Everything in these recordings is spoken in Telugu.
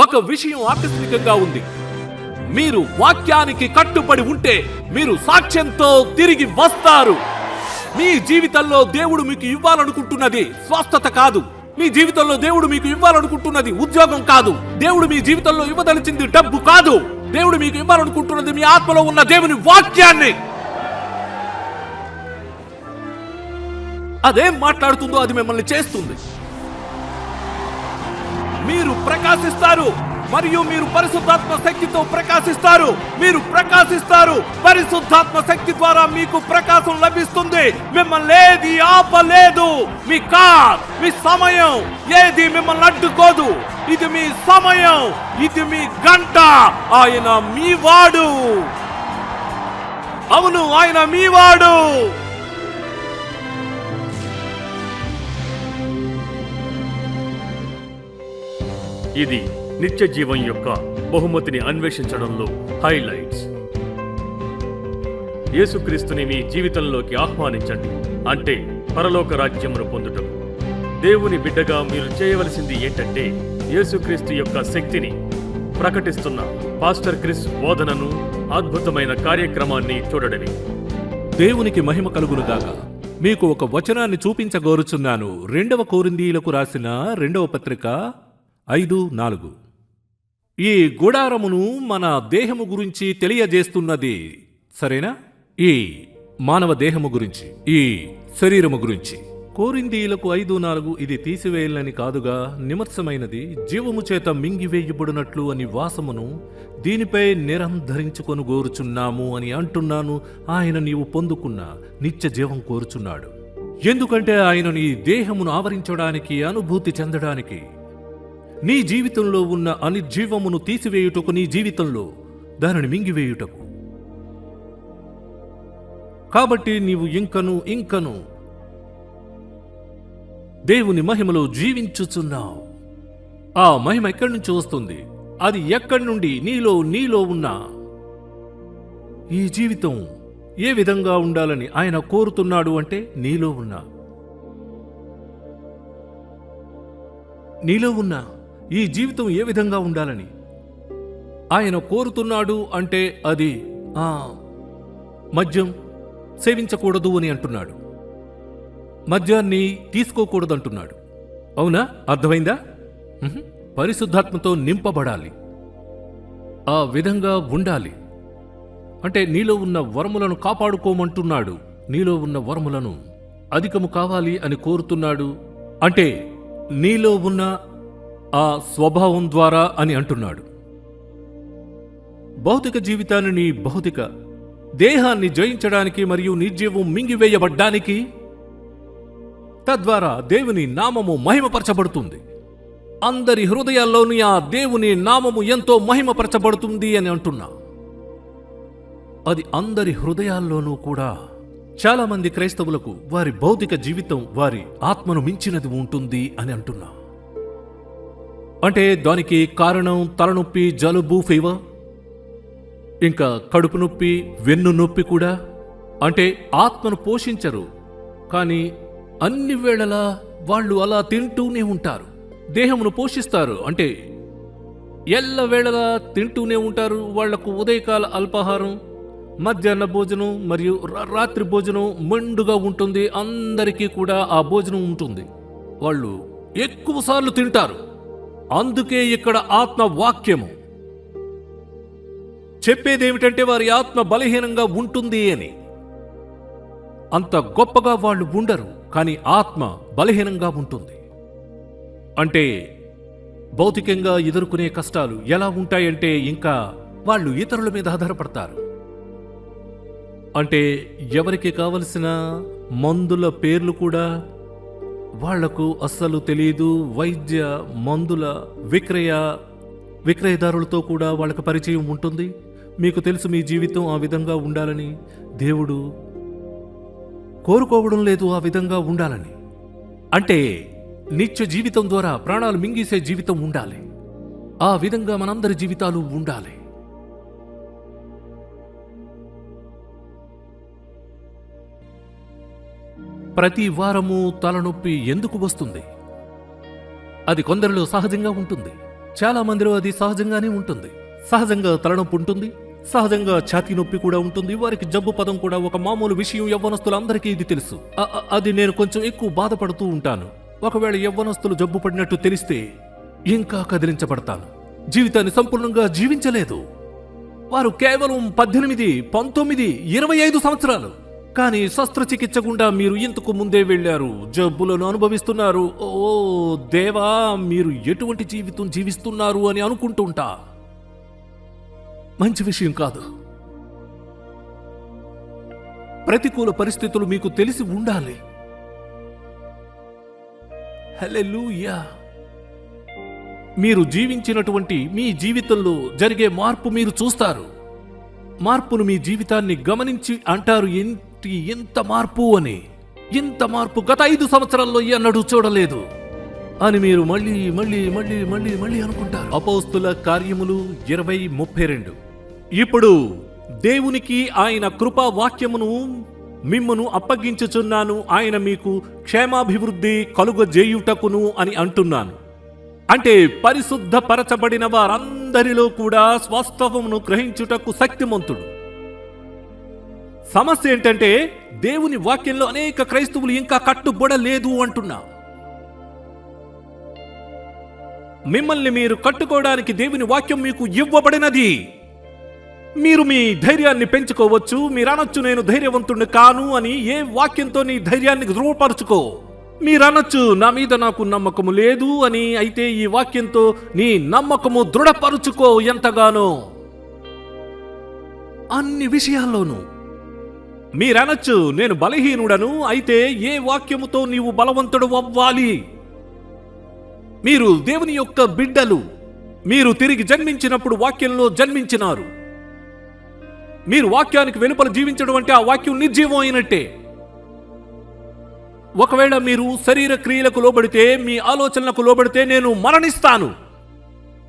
ఒక విషయం ఆకస్మికంగా ఉంది. మీరు వాక్యానికి కట్టుబడి ఉంటే మీరు సాక్ష్యంతో తిరిగి వస్తారు. మీ జీవితంలో దేవుడు మీకు ఇవ్వాలనుకుంటున్నది స్వస్థత కాదు. మీ జీవితంలో దేవుడు మీకు ఇవ్వాలనుకుంటున్నది ఉద్యోగం కాదు. దేవుడు మీ జీవితంలో ఇవ్వదలిచింది డబ్బు కాదు. దేవుడు మీకు ఇవ్వాలనుకుంటున్నది మీ ఆత్మలో ఉన్న దేవుని వాక్యాన్ని. అదేం మాట్లాడుతుందో అది మిమ్మల్ని చేస్తుంది. మీరు ప్రకాశిస్తారు మరియు మీరు పరిశుద్ధాత్మ శక్తితో ప్రకాశిస్తారు. మీరు ప్రకాశిస్తారు. పరిశుద్ధాత్మ శక్తి ద్వారా మీకు ప్రకాశం లభిస్తుంది. మిమ్మల్ని ఏది ఆపలేదు. మీ కార్, మీ సమయం ఏది మిమ్మల్ని అడ్డుకోదు. ఇది మీ సమయం, ఇది మీ గంట. ఆయన మీ వాడు. అవును, ఆయన మీ వాడు. ఇది నిత్య జీవం యొక్క బహుమతిని అన్వేషించడంలో హైలైట్స్. యేసుక్రీస్తుని మీ జీవితంలోకి ఆహ్వానించండి, అంటే పరలోక రాజ్యమును పొందుటకు. దేవుని బిడ్డగా మీరు చేయవలసింది ఏంటంటే యేసుక్రీస్తు యొక్క శక్తిని ప్రకటిస్తున్న పాస్టర్ క్రిస్ బోధనను, అద్భుతమైన కార్యక్రమాన్ని చూడడమే. దేవునికి మహిమ కలుగునుగాక. మీకు ఒక వచనాన్ని చూపించగోరుచున్నాను. 2 కొరింథీయులకు రాసిన 2వ పత్రిక 5:4. ఈ గుడారమును మన దేహము గురించి తెలియజేస్తున్నది. సరేనా? ఈ మానవ దేహము గురించి, ఈ శరీరము గురించి. కొరింథీయులకు 5:4 ఇది తీసివేయాలని కాదుగా, నిమర్శమైనది, జీవము చేత మింగివేయబడినట్లు అని వాసమును దీనిపై నిరంధరించుకొని కోరుచున్నాము అని అంటున్నాను. ఆయన నీవు పొందుకున్న నిత్య జీవం కోరుచున్నాడు. ఎందుకంటే ఆయన నీ దేహమును ఆవరించడానికి, అనుభూతి చెందడానికి, నీ జీవితంలో ఉన్న అనిర్జీవమును తీసివేయుటకు, నీ జీవితంలో దానిని మింగివేయుటకు. కాబట్టి నీవు ఇంకను దేవుని మహిమలో జీవించుచున్నావు. ఆ మహిమ ఎక్కడి నుంచి వస్తుంది? అది ఎక్కడి నుండి? నీలో ఉన్న ఈ జీవితం ఏ విధంగా ఉండాలని ఆయన కోరుతున్నాడు అంటే నీలో ఉన్న ఈ జీవితం ఏ విధంగా ఉండాలని ఆయన కోరుతున్నాడు అంటే అది మద్యం సేవించకూడదు అని అంటున్నాడు. మద్యాన్ని తీసుకోకూడదంటున్నాడు. అవునా? అర్థమైందా? పరిశుద్ధాత్మతో నింపబడాలి, ఆ విధంగా ఉండాలి. అంటే నీలో ఉన్న వరములను కాపాడుకోమంటున్నాడు. నీలో ఉన్న వరములను అధికము కావాలి అని కోరుతున్నాడు. అంటే నీలో ఉన్న ఆ స్వభావం ద్వారా అని అంటున్నాడు. భౌతిక జీవితాన్ని, నీ భౌతిక దేహాన్ని జయించడానికి మరియు నిర్జీవం మింగివేయబడ్డానికి, తద్వారా దేవుని నామము మహిమపరచబడుతుంది. అందరి హృదయాల్లోని ఆ దేవుని నామము ఎంతో మహిమపరచబడుతుంది అని అంటున్నా. అది అందరి హృదయాల్లోనూ కూడా. చాలా మంది క్రైస్తవులకు వారి భౌతిక జీవితం వారి ఆత్మను మించినది ఉంటుంది అని అంటున్నా. అంటే దానికి కారణం తలనొప్పి, జలుబు, ఫీవర్, ఇంకా కడుపు నొప్పి, వెన్ను నొప్పి కూడా. అంటే ఆత్మను పోషించరు, కానీ అన్ని వేళలా వాళ్ళు అలా తింటూనే ఉంటారు. దేహమును పోషిస్తారు, అంటే ఎల్లవేళలా తింటూనే ఉంటారు. వాళ్లకు ఉదయకాల అల్పాహారం, మధ్యాహ్న భోజనం మరియు రాత్రి భోజనం మెండుగా ఉంటుంది. అందరికీ కూడా ఆ భోజనం ఉంటుంది. వాళ్ళు ఎక్కువసార్లు తింటారు. అందుకే ఇక్కడ ఆత్మ వాక్యము చెప్పేదేమిటంటే వారి ఆత్మ బలహీనంగా ఉంటుంది అని. అంత గొప్పగా వాళ్ళు ఉండరు, కానీ ఆత్మ బలహీనంగా ఉంటుంది. అంటే భౌతికంగా ఎదుర్కొనే కష్టాలు ఎలా ఉంటాయంటే ఇంకా వాళ్ళు ఇతరుల మీద ఆధారపడతారు. అంటే ఎవరికి కావలసిన మందుల పేర్లు కూడా వాళ్లకు అస్సలు తెలియదు. వైద్య మందుల విక్రయదారులతో కూడా వాళ్ళకు పరిచయం ఉంటుంది. మీకు తెలుసు మీ జీవితం ఆ విధంగా ఉండాలని. దేవుడు కోరుకోవడం లేదు ఆ విధంగా ఉండాలని. అంటే నిత్య జీవితం ద్వారా ప్రాణాలు మింగేసే జీవితం ఉండాలి. ఆ విధంగా మనందరి జీవితాలు ఉండాలి. ప్రతి వారము తలనొప్పి ఎందుకు వస్తుంది? అది కొందరిలో సహజంగా ఉంటుంది. చాలా మందిలో అది సహజంగానే ఉంటుంది. సహజంగా తలనొప్పి ఉంటుంది, సహజంగా ఛాతీ నొప్పి కూడా ఉంటుంది. వారికి జబ్బు పదం కూడా ఒక మామూలు విషయం. యవ్వనస్తులందరికీ ఇది తెలుసు. అది నేను కొంచెం ఎక్కువ బాధపడుతూ ఉంటాను. ఒకవేళ యవ్వనస్తులు జబ్బు పడినట్టు తెలిస్తే ఇంకా కదిలించబడతాను. జీవితాన్ని సంపూర్ణంగా జీవించలేదు. వారు కేవలం 18, 19, 25 సంవత్సరాలు. కానీ శస్త్రచికిత్స గుండా మీరు ఇంతకు ముందే వెళ్ళారు, జబ్బులను అనుభవిస్తున్నారు. ఓ దేవా, మీరు ఎటువంటి జీవితం జీవిస్తున్నారు అని అనుకుంటుంటా. మంచి విషయం కాదు. ప్రతికూల పరిస్థితులు మీకు తెలిసి ఉండాలి. హల్లెలూయా. మీరు జీవించినటువంటి మీ జీవితంలో జరిగే మార్పు మీరు చూస్తారు. మార్పును మీ జీవితాన్ని గమనించి అంటారు, ఎంత మార్పు అని. ఇంత మార్పు గత 5 సంవత్సరాల్లో ఎన్నడూ చూడలేదు అని మీరు మళ్ళీ మళ్ళీ మళ్ళీ మళ్ళీ మళ్ళీ అనుకుంటారు. అపోస్తుల కార్యములు 20:32. ఇప్పుడు దేవునికి ఆయన కృపా వాక్యమును మిమ్మును అప్పగించుచున్నాను, ఆయన మీకు క్షేమాభివృద్ధి కలుగజేయుటకును అని అంటున్నాను. అంటే పరిశుద్ధపరచబడిన వారందరిలో కూడా వాస్తవమును గ్రహించుటకు శక్తిమంతుడు. సమస్య ఏంటంటే దేవుని వాక్యంలో అనేక క్రైస్తవులు ఇంకా కట్టుబడలేదు అంటున్నా. మిమ్మల్ని మీరు కట్టుకోవడానికి దేవుని వాక్యం మీకు ఇవ్వబడినది. మీరు మీ ధైర్యాన్ని పెంచుకోవచ్చు. మీరు అనొచ్చు, నేను ధైర్యవంతుడిని కాను అని. ఏ వాక్యంతో నీ ధైర్యాన్ని ధృవపరచుకో. మీరనొచ్చు, నా మీద నాకు నమ్మకము లేదు అని. అయితే ఈ వాక్యంతో నీ నమ్మకము దృఢపరుచుకో ఎంతగానో. అన్ని విషయాల్లోనూ మీరనొచ్చు, నేను బలహీనుడను. అయితే ఏ వాక్యముతో నీవు బలవంతుడు అవ్వాలి? మీరు దేవుని యొక్క బిడ్డలు. మీరు తిరిగి జన్మించినప్పుడు వాక్యంలో జన్మించినారు. మీరు వాక్యానికి వెలుపల జీవించడం అంటే ఆ వాక్యం నిర్జీవం అయినట్టే. ఒకవేళ మీరు శరీర క్రియలకు లోబడితే, మీ ఆలోచనలకు లోబడితే నేను మరణిస్తాను.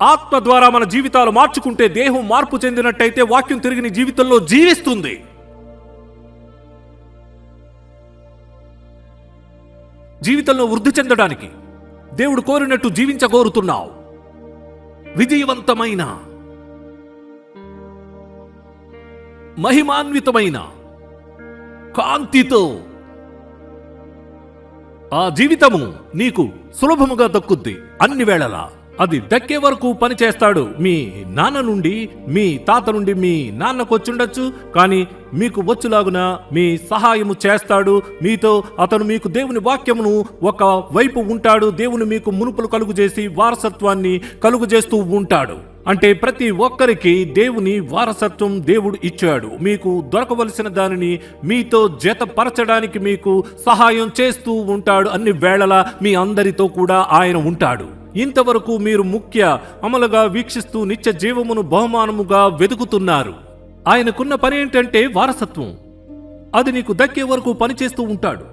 ఆత్మ ద్వారా మన జీవితాలు మార్చుకుంటే, దేహం మార్పు చెందినట్టయితే వాక్యం తిరిగి నీ జీవితంలో జీవిస్తుంది. జీవితంలో వృద్ధి చెందడానికి దేవుడు కోరినట్టు జీవించగోరుతున్నావు. విజయవంతమైన, మహిమాన్వితమైన కాంతితో ఆ జీవితము నీకు సులభముగా దక్కుద్ది. అన్ని వేళలా అది దక్కే వరకు పని చేస్తాడు. మీ నాన్న నుండి, మీ తాత నుండి మీ నాన్నకు వచ్చుండొచ్చు, కానీ మీకు వచ్చులాగున మీ సహాయము చేస్తాడు. మీతో అతను మీకు దేవుని వాక్యమును ఒక వైపు ఉంటాడు. దేవుని మీకు మునుపులు కలుగుజేసి వారసత్వాన్ని కలుగుజేస్తూ ఉంటాడు. అంటే ప్రతి ఒక్కరికి దేవుని వారసత్వం దేవుడు ఇచ్చాడు. మీకు దొరకవలసిన దానిని మీతో జతపరచడానికి మీకు సహాయం చేస్తూ ఉంటాడు. అన్ని వేళలా మీ అందరితో కూడా ఆయన ఉంటాడు. ఇంతవరకు మీరు ముఖ్య అమలుగా వీక్షిస్తూ నిత్య జీవమును బహుమానముగా వెతుకుతున్నారు. ఆయనకున్న పని ఏంటంటే వారసత్వం. అది నీకు దక్కే వరకు పనిచేస్తూ ఉంటాడు.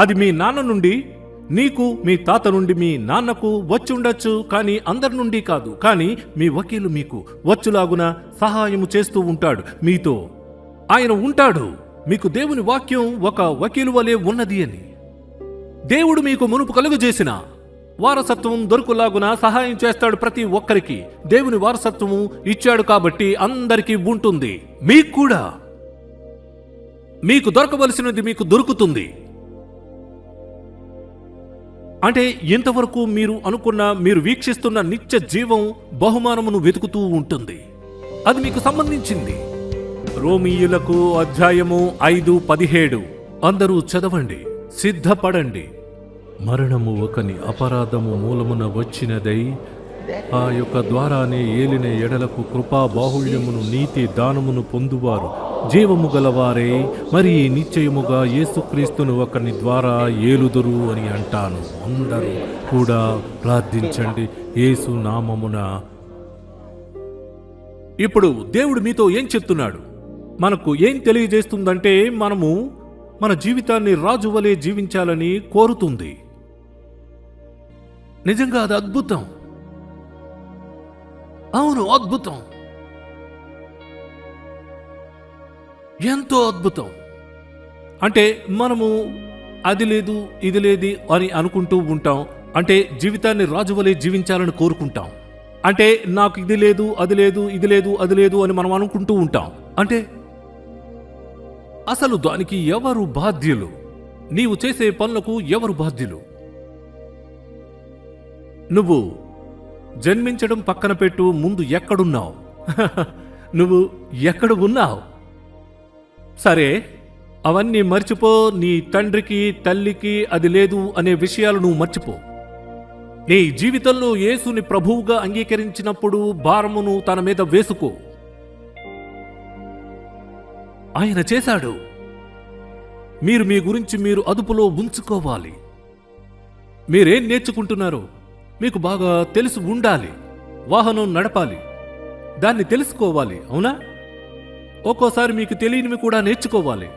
అది మీ నాన్న నుండి నీకు, మీ తాత నుండి మీ నాన్నకు వచ్చి ఉండొచ్చు, కానీ అందరి నుండి కాదు. కానీ మీ వకీలు మీకు వచ్చులాగున సహాయము చేస్తూ ఉంటాడు. మీతో ఆయన ఉంటాడు. మీకు దేవుని వాక్యం ఒక వకీలు వలె ఉన్నది అని. దేవుడు మీకు మునుపు కలుగజేసిన వారసత్వం దొరుకులాగున సహాయం చేస్తాడు. ప్రతి ఒక్కరికి దేవుని వారసత్వము ఇచ్చాడు కాబట్టి అందరికీ ఉంటుంది. మీకు కూడా మీకు దొరకవలసినది మీకు దొరుకుతుంది. అంటే ఇంతవరకు మీరు అనుకున్న, మీరు వీక్షిస్తున్న నిత్య జీవం బహుమానమును వెతుకుతూ ఉంటుంది. అది మీకు సంబంధించింది. రోమీయులకు అధ్యాయము 5:17 అందరూ చదవండి, సిద్ధపడండి. మరణము ఒకని అపరాధము మూలమున వచ్చినదై ఆ యొక్క ద్వారానే ఏలిన ఎడలకు కృపా బాహుళ్యమును నీతి దానమును పొందువారు జీవము గలవారే మరి నిశ్చయముగా యేసుక్రీస్తును ఒకని ద్వారా ఏలుదురు అని అంటాను. అందరూ కూడా ప్రార్థించండి యేసు నామమున. ఇప్పుడు దేవుడు మీతో ఏం చెప్తున్నాడు? మనకు ఏం తెలియజేస్తుందంటే, మనము మన జీవితాన్ని రాజు వలె జీవించాలని కోరుతుంది. నిజంగా అది అద్భుతం. అవును, అద్భుతం, ఎంతో అద్భుతం. అంటే మనము అది లేదు ఇది లేదు అని అనుకుంటూ ఉంటాం. అంటే జీవితాన్ని రాజు వలె జీవించాలని కోరుకుంటాం. అంటే నాకు ఇది లేదు, అది లేదు, ఇది లేదు, అది లేదు అని మనం అనుకుంటూ ఉంటాం. అంటే అసలు దానికి ఎవరు బాధ్యులు? నీవు చేసే పనులకు ఎవరు బాధ్యులు? నువ్వు జన్మించడం పక్కన పెట్టు, ముందు ఎక్కడున్నావు? నువ్వు ఎక్కడ ఉన్నావు? సరే, అవన్నీ మర్చిపో. నీ తండ్రికి తల్లికి అది లేదు అనే విషయాలు నువ్వు మర్చిపో. నీ జీవితంలో యేసుని ప్రభువుగా అంగీకరించినప్పుడు భారమును తన మీద వేసుకో. ఆయన చేశాడు. మీరు మీ గురించి మీరు అదుపులో ఉంచుకోవాలి. మీరేం నేర్చుకుంటున్నారో మీకు బాగా తెలిసి ఉండాలి. వాహనం నడపాలి, దాన్ని తెలుసుకోవాలి, అవునా? ఒక్కోసారి మీకు తెలియనివి కూడా నేర్చుకోవాలి.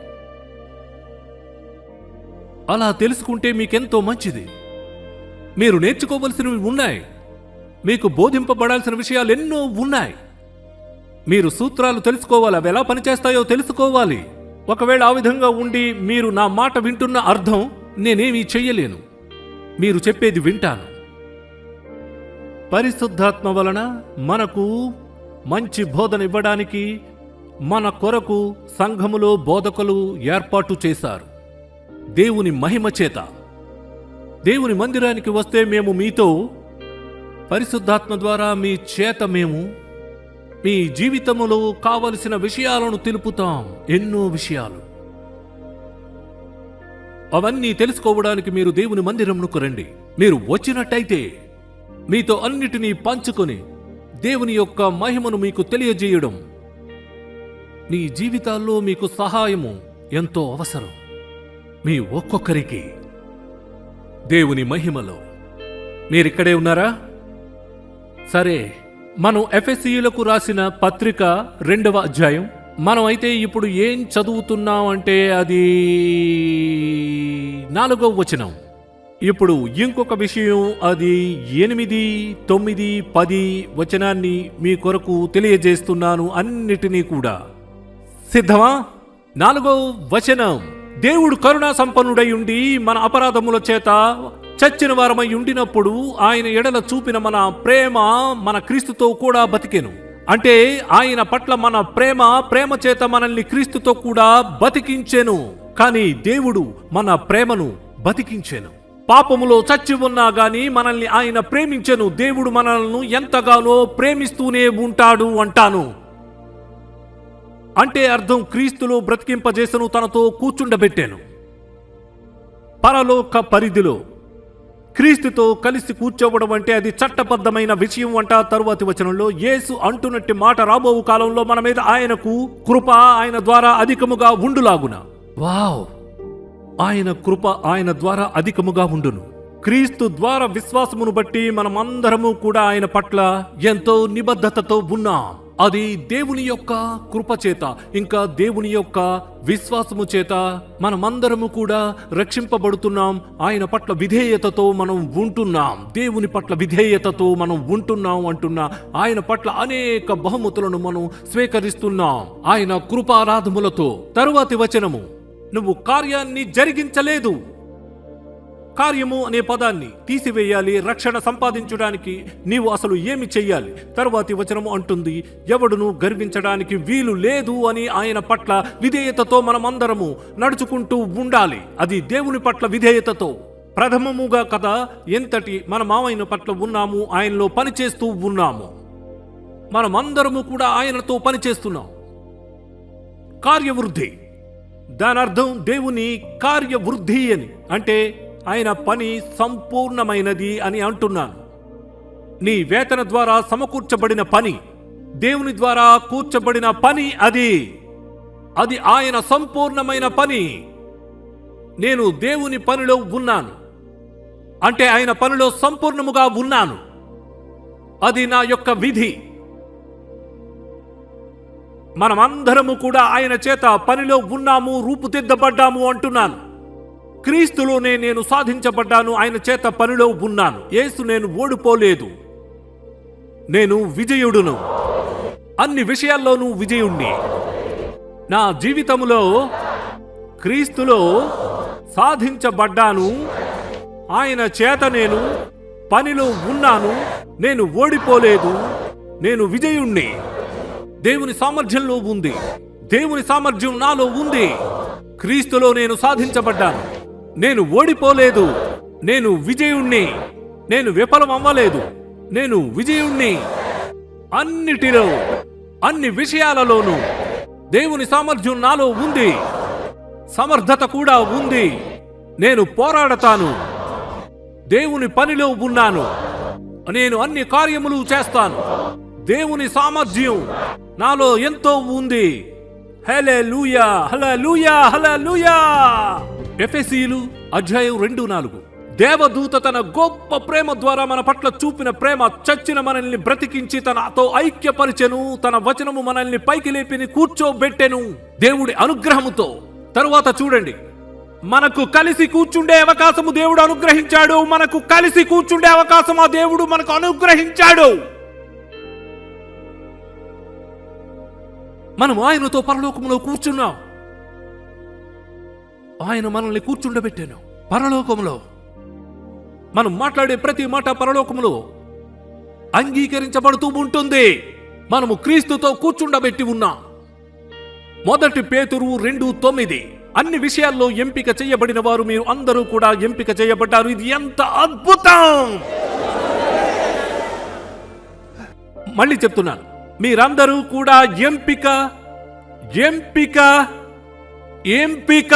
అలా తెలుసుకుంటే మీకెంతో మంచిది. మీరు నేర్చుకోవలసినవి ఉన్నాయి. మీకు బోధింపబడాల్సిన విషయాలు ఎన్నో ఉన్నాయి. మీరు సూత్రాలు తెలుసుకోవాలి, అవి ఎలా పనిచేస్తాయో తెలుసుకోవాలి. ఒకవేళ ఆ విధంగా ఉండి మీరు నా మాట వింటున్న అర్థం నేనేమీ చెయ్యలేను, మీరు చెప్పేది వింటాను. పరిశుద్ధాత్మ వలన మనకు మంచి బోధన ఇవ్వడానికి మన కొరకు సంఘములో బోధకులు ఏర్పాటు చేశారు. దేవుని మహిమ చేత దేవుని మందిరానికి వస్తే మేము మీతో పరిశుద్ధాత్మ ద్వారా మీ చేత మేము మీ జీవితములో కావలసిన విషయాలను తెలుపుతాం. ఎన్నో విషయాలు. అవన్నీ తెలుసుకోవడానికి మీరు దేవుని మందిరంకు రండి. మీరు వచ్చినట్టయితే మీతో అన్నిటినీ పంచుకొని దేవుని యొక్క మహిమను మీకు తెలియజేయడం మీ జీవితాల్లో మీకు సహాయము ఎంతో అవసరం. మీ ఒక్కొక్కరికి దేవుని మహిమలో. మీరిక్కడే ఉన్నారా? సరే, మనం ఎఫెసీయులకు రాసిన పత్రిక 2వ అధ్యాయం. మనం అయితే ఇప్పుడు ఏం చదువుతున్నాం అంటే అది 4వ వచనం. ఇప్పుడు ఇంకొక విషయం, అది 8, 9, 10 వచనాన్ని మీ కొరకు తెలియజేస్తున్నాను. అన్నిటినీ కూడా సిద్ధమా? 4వ వచనం. దేవుడు కరుణా సంపన్నుడై ఉండి మన అపరాధముల చేత చచ్చిన వారమై ఉండినప్పుడు ఆయన ఎడల చూపిన మన ప్రేమ మన క్రీస్తుతో కూడా బతికెను. అంటే ఆయన పట్ల మన ప్రేమ చేత మనల్ని క్రీస్తుతో కూడా బతికించెను. కానీ దేవుడు మన ప్రేమను బతికించెను. పాపములో చచ్చి ఉన్నా గాని మనల్ని ఆయన ప్రేమించెను. దేవుడు మనల్ని ఎంతగానో ప్రేమిస్తూనే ఉంటాడు అంటాను. అంటే అర్థం, క్రీస్తులో బ్రతికింపజేసను, తనతో కూర్చుండబెట్టాను. పరలోక పరిధిలో క్రీస్తుతో కలిసి కూర్చోవడం అంటే అది చట్టబద్ధమైన విషయం అంట. తరువాతి వచనంలో యేసు అంటున్నట్టి మాట రాబో కాలంలో మన మీద ఆయనకు కృప ఆయన ద్వారా అధికముగా ఉండులాగున. వావ్! ఆయన కృప ఆయన ద్వారా అధికముగా ఉండును. క్రీస్తు ద్వారా విశ్వాసమును బట్టి మనమందరము కూడా ఆయన పట్ల ఎంతో నిబద్ధతతో ఉన్నాం. అది దేవుని యొక్క కృప చేత, ఇంకా దేవుని యొక్క విశ్వాసము చేత మనమందరము కూడా రక్షింపబడుతున్నాం. ఆయన పట్ల విధేయతతో మనం ఉంటున్నాం. దేవుని పట్ల విధేయతతో మనం ఉంటున్నాం అంటున్నా. ఆయన పట్ల అనేక బహుమతులను మనం స్వీకరిస్తున్నాం ఆయన కృపారాధములతో. తరువాతి వచనము, నువ్వు కార్యాన్ని జరిగించలేదు. కార్యము అనే పదాన్ని తీసివేయాలి. రక్షణ సంపాదించడానికి నీవు అసలు ఏమి చెయ్యాలి? తరువాతి వచనము అంటుంది, ఎవడును గర్వించడానికి వీలు లేదు అని ఆయన పట్ల విధేయతతో మనమందరము నడుచుకుంటూ ఉండాలి. అది దేవుని పట్ల విధేయతతో. ప్రథమముగా కదా ఎంతటి మనం ఆయన పట్ల ఉన్నాము, ఆయనలో పనిచేస్తూ ఉన్నాము. మనమందరము కూడా ఆయనతో పనిచేస్తున్నాం. కార్యవృద్ధి, దాని అర్థం దేవుని కార్యవృద్ధి అని. అంటే ఆయన పని సంపూర్ణమైనది అని అంటున్నాను. నీ వేతన ద్వారా సమకూర్చబడిన పని, దేవుని ద్వారా కూర్చబడిన పని, అది ఆయన సంపూర్ణమైన పని. నేను దేవుని పనిలో ఉన్నాను అంటే ఆయన పనిలో సంపూర్ణముగా ఉన్నాను. అది నా యొక్క విధి. మనమందరము కూడా ఆయన చేత పనిలో ఉన్నాము, రూపుదిద్దబడ్డాము అంటున్నాను. క్రీస్తులోనే నేను సాధించబడ్డాను, ఆయన చేత పనిలో ఉన్నాను. యేసు నేను ఓడిపోలేదు, నేను విజయుడును. అన్ని విషయాల్లోనూ విజయుణ్ణి. నా జీవితంలో క్రీస్తులో సాధించబడ్డాను. ఆయన చేత నేను పనిలో ఉన్నాను. నేను ఓడిపోలేదు, నేను విజయుణ్ణి. దేవుని సామర్థ్యంలో ఉంది, దేవుని సామర్థ్యం నాలో ఉంది. క్రీస్తులో నేను సాధించబడ్డాను. నేను ఓడిపోలేదు, నేను విజయుణ్ణి. నేను విఫలం అవ్వలేదు, నేను విజయుణ్ణి. అన్నిటిలో, అన్ని విషయాలలోనూ దేవుని సామర్థ్యం నాలో ఉంది, సమర్థత కూడా ఉంది. నేను పోరాడతాను, దేవుని పనిలో ఉన్నాను, నేను అన్ని కార్యములు చేస్తాను. దేవుని సామర్థ్యం నాలో ఎంతో ఉంది. హల్లెలూయా, హల్లెలూయా, హల్లెలూయా. ఎఫెసీయులు అధ్యాయం 2:4. దేవదూత తన గొప్ప ప్రేమ ద్వారా మన పట్ల చూపిన ప్రేమ చచ్చిన మనల్ని బ్రతికించి తనతో ఐక్యపరిచెను. తన వచనము మనల్ని పైకి లేపిని కూర్చోబెట్టెను దేవుడి అనుగ్రహముతో. తరువాత చూడండి, మనకు కలిసి కూర్చుండే అవకాశము దేవుడు అనుగ్రహించాడు. మనకు కలిసి కూర్చుండే అవకాశం ఆ దేవుడు మనకు అనుగ్రహించాడు. మనం ఆయనతో పరలోకములో కూర్చున్నాం. ఆయన మనల్ని కూర్చుండబెట్టాను పరలోకములో. మనం మాట్లాడే ప్రతి మాట పరలోకములో అంగీకరించబడుతూ ఉంటుంది. మనము క్రీస్తుతో కూర్చుండబెట్టి ఉన్నాం. 1 పేతురు 2:9. అన్ని విషయాల్లో ఎంపిక చేయబడిన వారు మీరు అందరూ కూడా ఎంపిక చేయబడ్డారు. ఇది ఎంత అద్భుతం! మళ్ళీ చెప్తున్నాను, మీరందరూ కూడా ఎంపిక, ఎంపిక, ఎంపిక.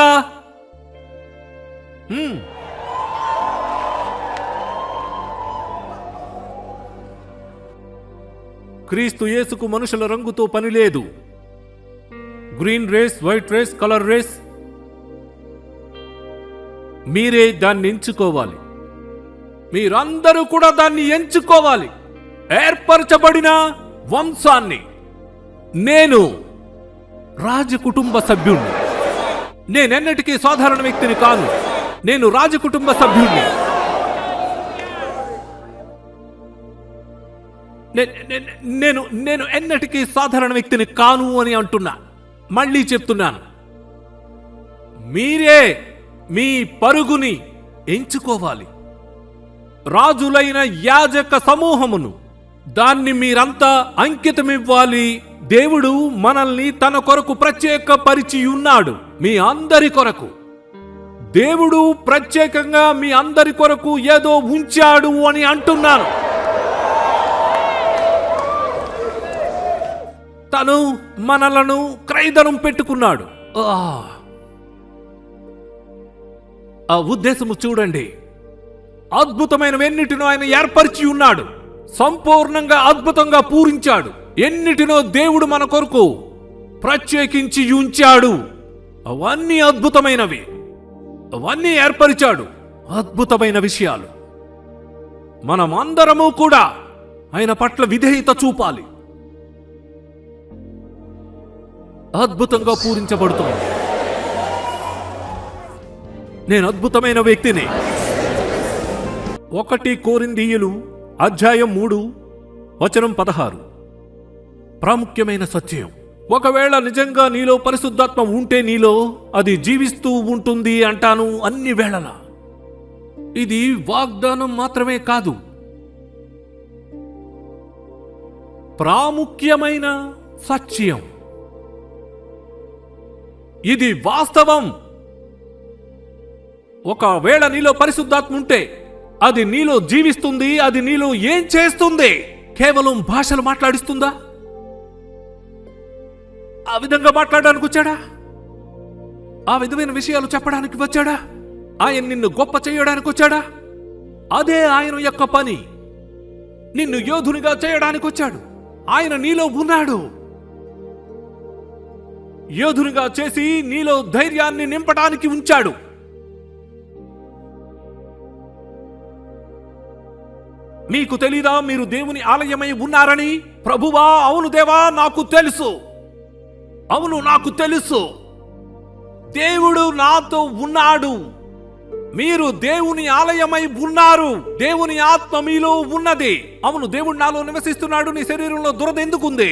క్రీస్తు యేసుకు మనుషుల రంగుతో పని లేదు. Green race, white race, colour race, మీరే దాన్ని ఎంచుకోవాలి. మీరందరూ కూడా దాన్ని ఎంచుకోవాలి. ఏర్పరచబడిన వంశాన్ని. నేను రాజకుటుంబ సభ్యుణ్ణి. నేనెన్నటికీ సాధారణ వ్యక్తిని కాను. నేను రాజకుటుంబ సభ్యుణ్ణి. నేను ఎన్నటికీ సాధారణ వ్యక్తిని కాను అని అంటున్నా. మళ్ళీ చెప్తున్నాను, మీరే మీ పరుగుని ఎంచుకోవాలి. రాజులైన యాజక సమూహమును, దాన్ని మీరంతా అంకితమివ్వాలి. దేవుడు మనల్ని తన కొరకు ప్రత్యేక పరిచి ఉన్నాడు. మీ అందరి కొరకు దేవుడు ప్రత్యేకంగా మీ అందరి కొరకు ఏదో ఉంచాడు అని అంటున్నాను. తను మనలను క్రయధనం పెట్టుకున్నాడు. ఆ ఉద్దేశము చూడండి. అద్భుతమైనవెన్నిటినో ఆయన ఏర్పరిచి ఉన్నాడు. సంపూర్ణంగా అద్భుతంగా పూరించాడు. ఎన్నిటినో దేవుడు మన కొరకు ప్రత్యేకించి ఉంచాడు. అవన్నీ అద్భుతమైనవి, అవన్నీ ఏర్పరిచాడు. అద్భుతమైన విషయాలు. మనం అందరము కూడా ఆయన పట్ల విధేయత చూపాలి. అద్భుతంగా పూరించబడుతుంది. నేను అద్భుతమైన వ్యక్తిని. 1 కొరింథీయులు అధ్యాయం 3:16. ప్రాముఖ్యమైన సత్యం. ఒకవేళ నిజంగా నీలో పరిశుద్ధాత్మ ఉంటే నీలో అది జీవిస్తూ ఉంటుంది అంటాను అన్ని వేళలా. ఇది వాగ్దానం మాత్రమే కాదు, ప్రాముఖ్యమైన సత్యం. ఇది వాస్తవం. ఒకవేళ నీలో పరిశుద్ధాత్మ ఉంటే అది నీలో జీవిస్తుంది. అది నీలో ఏం చేస్తుంది? కేవలం భాషలు మాట్లాడిస్తుందా? ఆ విధంగా మాట్లాడడానికి వచ్చాడా? ఆ విధమైన విషయాలు చెప్పడానికి వచ్చాడా? ఆయన నిన్ను గొప్ప చేయడానికి వచ్చాడా? అదే ఆయన యొక్క పని. నిన్ను యోధునిగా చేయడానికి వచ్చాడు. ఆయన నీలో ఉన్నాడు. యోధునిగా చేసి నీలో ధైర్యాన్ని నింపడానికి ఉంచాడు. మీకు తెలీదా మీరు దేవుని ఆలయమై ఉన్నారని? ప్రభువా, అవును దేవా, నాకు తెలుసు. అవును, నాకు తెలుసు. దేవుడు నాతో ఉన్నాడు. మీరు దేవుని ఆలయమై ఉన్నారు. దేవుని ఆత్మ మీలో ఉన్నది. అవును, దేవుడు నాలో నివసిస్తున్నాడు. నీ శరీరంలో దురద ఎందుకుంది?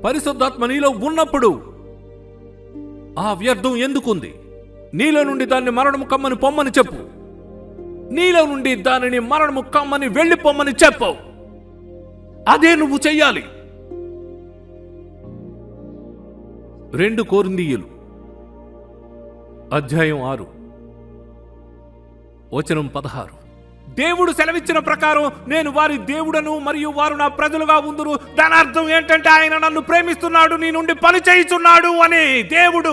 పరిశుద్ధాత్మ నీలో ఉన్నప్పుడు ఆ వ్యర్థం ఎందుకుంది? నీలో నుండి దాన్ని మరణము కమ్మని పొమ్మని చెప్పు. నీలో నుండి దానిని మరణము కమ్మని వెళ్ళిపోమ్మని చెప్పు. అదే నువ్వు చెయ్యాలి. 2 కొరింథీయులు అధ్యాయం 6 వచనం 16. దేవుడు సెలవిచ్చిన ప్రకారం నేను వారి దేవుడను మరియు వారు నా ప్రజలుగా ఉందురు. దాని అర్థం ఏంటంటే ఆయన నన్ను ప్రేమిస్తున్నాడు, నీ నుండి పని చేయుచున్నాడు అని. దేవుడు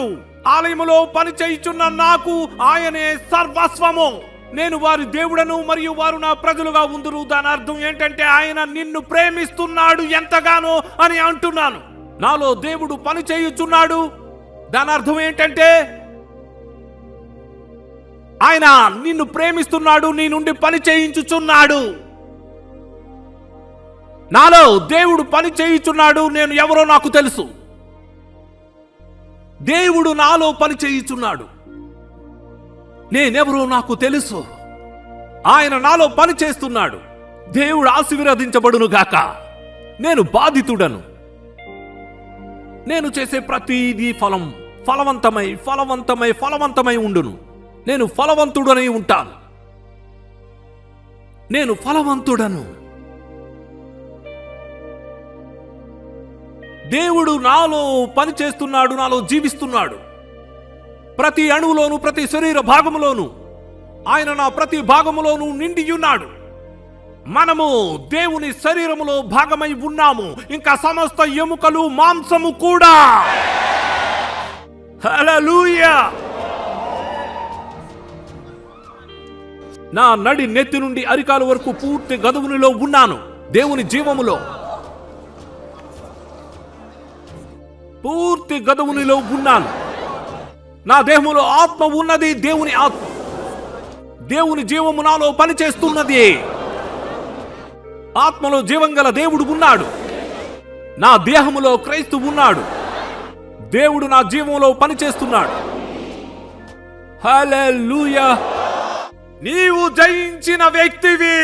ఆలయములో పని చేయుచున్న నాకు ఆయనే సర్వస్వము. నేను వారి దేవుడను మరియు వారు నా ప్రజలుగా ఉందురు. దాని అర్థం ఏంటంటే ఆయన నిన్ను ప్రేమిస్తున్నాడు ఎంతగానో అని అంటున్నాను. నాలో దేవుడు పని చేయుచున్నాడు. దాని అర్థం ఏంటంటే ఆయన నిన్ను ప్రేమిస్తున్నాడు, నీ నుండి పని చేయించుచున్నాడు. నాలో దేవుడు పని చేయుచున్నాడు. నేను ఎవరో నాకు తెలుసు. దేవుడు నాలో పని చేయుచున్నాడు. నేనెవరో నాకు తెలుసు. ఆయన నాలో పని చేస్తున్నాడు. దేవుడు ఆశీర్వదించబడును గాక. నేను బాధితుడను. నేను చేసే ప్రతిదీ ఫలవంతమై ఉండును. నేను ఫలవంతుడనై ఉంటాను. నేను ఫలవంతుడను. దేవుడు నాలో పని చేస్తున్నాడు, నాలో జీవిస్తున్నాడు. ప్రతి అణువులోను, ప్రతి శరీర భాగములోను ఆయన నా ప్రతి భాగములోను నిండియున్నాడు. మనము దేవుని శరీరములో భాగమై ఉన్నాము. ఇంకా సమస్త ఎముకలు, మాంసము కూడా. హల్లెలూయా. నా నడి నెత్తి నుండి అరికాలు వరకు పూర్తి గదువునిలో ఉన్నాను. దేవుని జీవములో పూర్తి గదువునిలో ఉన్నాను. నా దేహములో ఆత్మ ఉన్నది, దేవుని ఆత్మ. దేవుని జీవము నాలో పనిచేస్తున్నది. ఆత్మలో జీవం గల దేవుడు ఉన్నాడు. నా దేహములో క్రీస్తు ఉన్నాడు. దేవుడు నా జీవంలో పనిచేస్తున్నాడు. హల్లెలూయా. నీవు జయించిన వ్యక్తివి.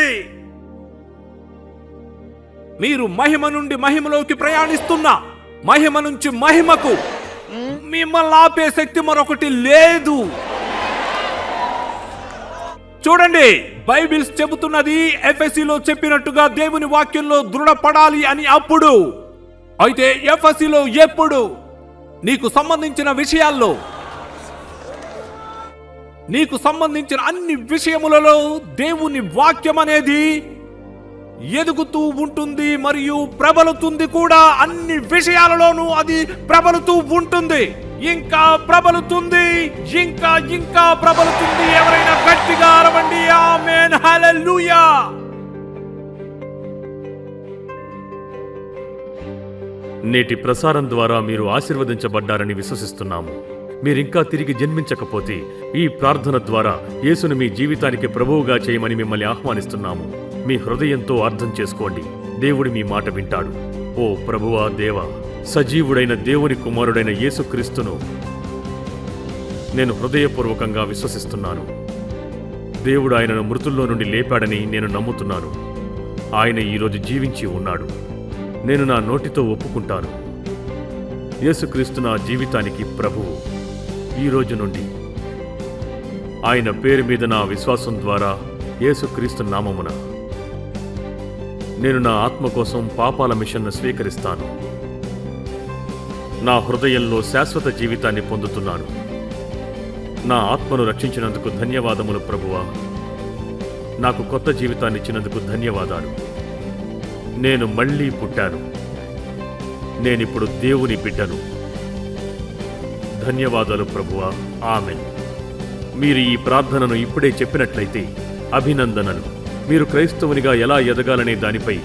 మీరు మహిమ నుండి మహిమలోకి ప్రయాణిస్తున్నా. మహిమ నుంచి మహిమకు మిమ్మల్ని ఆపే శక్తి మరొకటి లేదు. చూడండి, బైబిల్స్ చెబుతున్నది ఎఫెసీలో చెప్పినట్టుగా దేవుని వాక్యంలో దృఢపడాలి అని. అప్పుడు అయితే ఎఫెసీలో ఎప్పుడు నీకు సంబంధించిన విషయాల్లో, నీకు సంబంధించిన అన్ని విషయములలో దేవుని వాక్యం అనేది ఎదుగుతూ ఉంటుంది మరియు ప్రబలుతుంది కూడా. అన్ని విషయాలలోనూ అది ప్రబలుతూ ఉంటుంది. ఇంకా ప్రబలుతుంది, ఇంకా ఇంకా ప్రబలుతుంది. ఎవరైనా గట్టిగా అరవండి ఆమేన్, హల్లెలూయా. నేటి ప్రసారం ద్వారా మీరు ఆశీర్వదించబడ్డారని విశ్వసిస్తున్నాము. మీరింకా తిరిగి జన్మించకపోతే ఈ ప్రార్థన ద్వారా యేసును మీ జీవితానికి ప్రభువుగా చేయమని మిమ్మల్ని ఆహ్వానిస్తున్నాము. మీ హృదయంతో అర్థం చేసుకోండి. దేవుడు మీ మాట వింటాడు. ఓ ప్రభువా, దేవా, సజీవుడైన దేవుని కుమారుడైన యేసుక్రీస్తును నేను హృదయపూర్వకంగా విశ్వసిస్తున్నాను. దేవుడు ఆయనను మృతుల్లో నుండి లేపాడని నేను నమ్ముతున్నాను. ఆయన ఈరోజు జీవించి ఉన్నాడు. నేను నా నోటితో ఒప్పుకుంటాను, యేసుక్రీస్తు నా జీవితానికి ప్రభువు. ఈ రోజు నుండి ఆయన పేరు మీద నా విశ్వాసం ద్వారా యేసుక్రీస్తు నామమున నేను నా ఆత్మ కోసం పాపాల మిషన్ను స్వీకరిస్తాను. నా హృదయంలో శాశ్వత జీవితాన్ని పొందుతున్నాను. నా ఆత్మను రక్షించినందుకు ధన్యవాదములు ప్రభువా. నాకు కొత్త జీవితాన్ని ఇచ్చినందుకు ధన్యవాదాలు. నేను మళ్ళీ పుట్టాను. నేనిప్పుడు దేవుని బిడ్డను. ధన్యవాదాలు ప్రభువా. ఆమేన్. మీరు ఈ ప్రార్థనను ఇప్పుడే చెప్పినట్లయితే అభినందనలు. మీరు క్రైస్తవునిగా ఎలా ఎదగాలనే దానిపై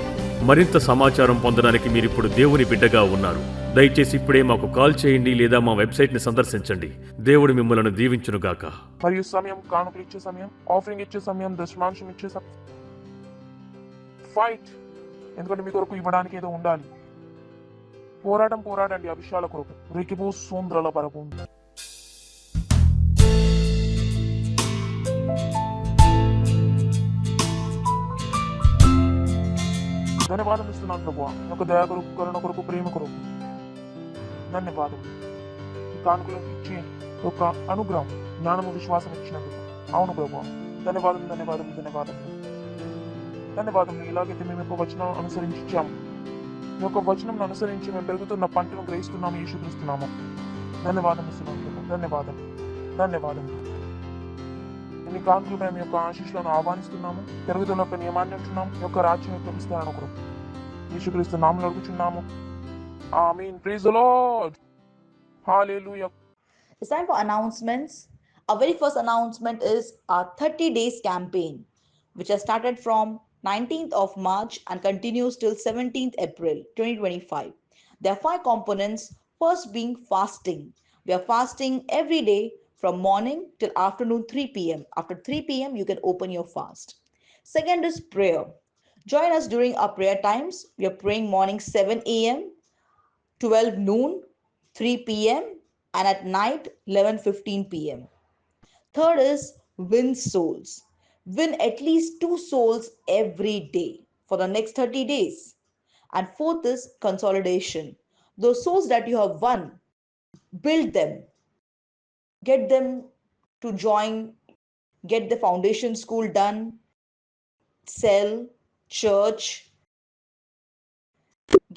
మరింత సమాచారం పొందడానికి మీరిప్పుడు దేవుని బిడ్డగా ఉన్నారు. దయచేసి ఇప్పుడే మాకు కాల్ చేయండి లేదా మా వెబ్సైట్ని సందర్శించండి. దేవుడు మిమ్మల్ని దీవించునుగాక. మరియు సమయం, కానుకలు ఇచ్చే సమయం, ఆఫరింగ్ ఇచ్చే సమయం, దశమాంశం ఇచ్చే సమయం. ఫైట్. ఎందుకంటే మీ కొరకు ఇవ్వడానికి ఏదో ఉండాలి. పోరాడండి ఆ విషయాల కొరకు. రేకిబు సోంద్రల పరకు. ధన్యవాదం ఇస్తున్నాను ప్రభువా. ఒక దయ కొరకు, కరుణ కొరకు, ప్రేమ కొరకు ధన్యవాదం. ఈ కానుకలకు ఇచ్చే ఒక అనుగ్రహం, జ్ఞానము, విశ్వాసం ఇచ్చినందుకు. అవును ప్రభువా, ధన్యవాదం ధన్యవాదం ధన్యవాదం ధన్యవాదం. ఇలాగైతే మేము యొక్క వచనం అనుసరించాము. మీ యొక్క వచనం అనుసరించి మేము పెరుగుతున్న పంటను గ్రహిస్తున్నాము, యేసుక్రీస్తున్నాము. ధన్యవాదం ఇస్తున్నాము ప్రభు. ధన్యవాదం ధన్యవాదం. ఎన్ని కాంతులు మేము మీ యొక్క ఆశీస్సులను ఆహ్వానిస్తున్నాము. పెరుగుతున్న యొక్క నియమాన్ని ఉంటున్నాము. మీ యొక్క రాజ్యం యొక్క విస్తరణ కొరకు యేసుక్రీస్తు నామములో అడుగుచున్నాము. ఆమేన్. Praise the Lord. హల్లెలూయా. It's time for announcements. Our very first announcement is our 30 days campaign, which has started from 19th of March and continues till 17th April 2025. There are 5 components. First being fasting. We are fasting every day from morning till afternoon 3 p.m. After 3 p.m., you can open your fast. Second is prayer. Join us during our prayer times. We are praying morning 7 a.m., 12 noon, 3 p.m., and at night 11:15 p.m. Third is win souls. Win at least 2 souls every day for the next 30 days. And fourth is consolidation. Those souls that you have won, build them, get them to join, get the foundation school done, cell, church,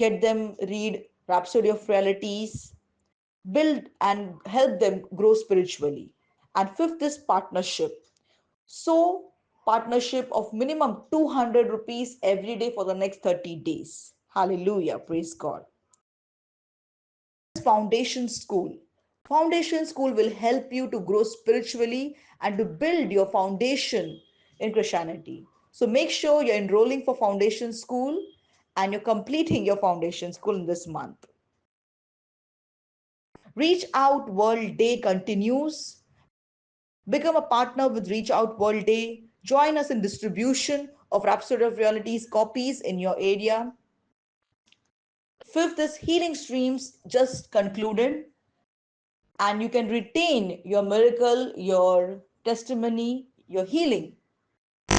get them read Rhapsody of Realities, build and help them grow spiritually. And fifth is partnership. So partnership of minimum 200 rupees every day for the next 30 days. Hallelujah. Praise God. Foundation School. Foundation School will help you to grow spiritually and to build your foundation in Christianity. So make sure you're enrolling for Foundation School and you're completing your Foundation School in this month. Reach Out World Day continues. Become a partner with Reach Out World Day. Join us in distribution of Rhapsody of Realities copies in your area. Fifth is Healing Streams just concluded, and you can retain your miracle, your testimony, your healing.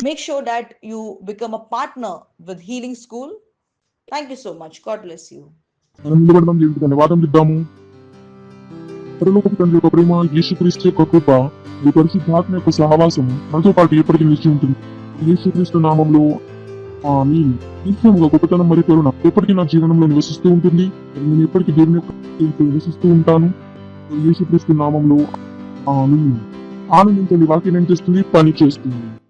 Make sure that you become a partner with Healing School. Thank you so much. God bless you. మనం నిలబడదాం, దేవుడికి ధన్యవాదం ఇద్దాము. పరలోకపు తండ్రి యొక్క ప్రేమ, యేసుక్రీస్తు యొక్క కృప, ఈ పరిశుద్ధాత్మ యొక్క సహవాసం మనతో పాటు ఎప్పటికీ నిలిచి ఉంటుంది. యేసుక్రీస్తు నామంలో ఆమేన్. నిత్యముగా గొప్పతనం మరియు కరుణ ఎప్పటికీ నా జీవనంలో నివసిస్తూ ఉంటుంది. నేను ఎప్పటికీ దేవుని యొక్క నివసిస్తూ ఉంటాను. యేసుక్రీస్తు నామంలో ఆమేన్. ఆనందించండి. వాక్యం ఏం చేస్తుంది? పని చేస్తుంది.